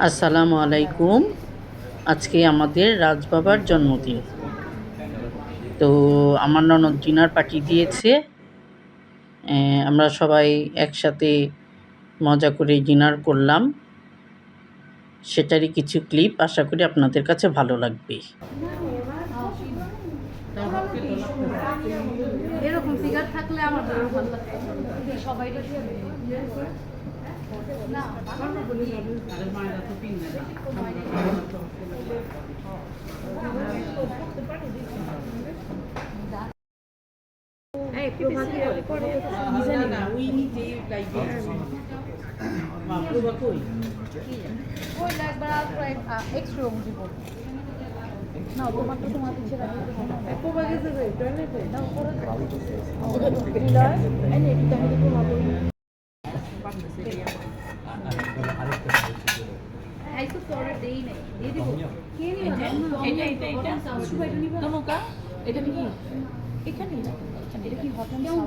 আসসালামু আলাইকুম। আজকে আমাদের রাজবাবার জন্মদিন। তো আমার ননদ ডিনার পার্টি দিয়েছে। আমরা সবাই একসাথে মজা করে ডিনার করলাম। সেটারই কিছু ক্লিপ আশা করি আপনাদের কাছে ভালো লাগবে। এরকম ফিগার থাকলে আমার ভালো লাগতো সবাই এক্সট্রা দিব না তোমার তো তোমার পিছিয়ে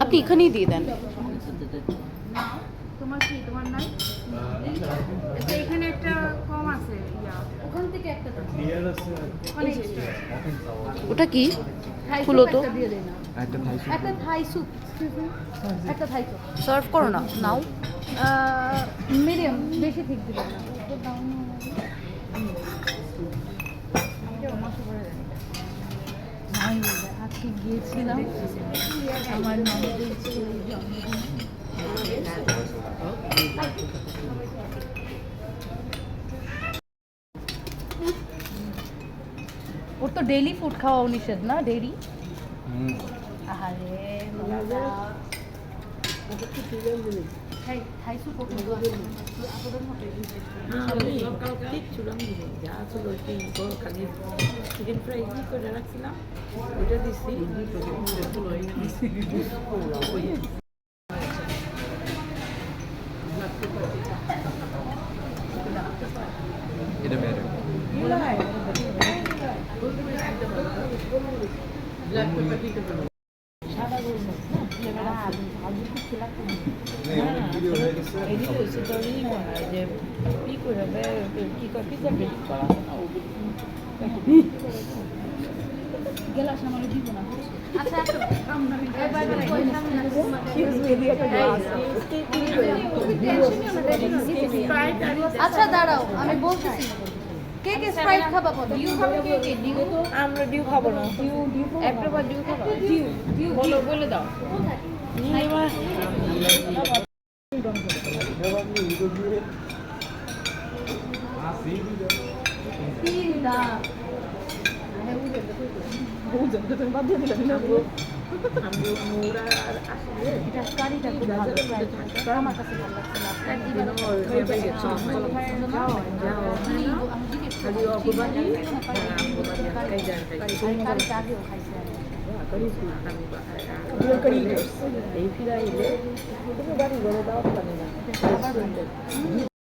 আপনি এখানেই দিয়ে দেন। তোমার কি তোমার নাই এখানে একটা কম আছে ওখান থেকে একটা ওটা কি ফুলো তো একটা থাই স্যুপ একটা থাই স্যুপ সার্ভ করো না নাও মিডিয়াম বেশি ঠিক দিবে না আজকে গিয়েছিলাম আমার ননদের ছেলের জন্মদিন। ওর তো ডেইলি ফুড খাওয়া নিষেধ না ডেইরি আরে চিকেন ফ্রাই করে রাখছিলাম ওইটা দিচ্ছি এটা মেরে সাদা গরু যে কি করে কি করে পিজা বেডিং করা আছে না গেলাস আমার দিব না আচ্ছা দাঁড়াও আমি বলতেছি কে কে স্প্রাইট খাবা বলো ডিউ খাবে কে কে ডিউ তো আমরা ডিউ খাবো না ডিউ একবার ডিউ খাবো ডিউ বলে দাও কারিটা খুব ভালো আমার কাছে ভালো লাগছে আগেও খাইছে এই ফিরা এলে তুমি বাড়ি ঘরে দাও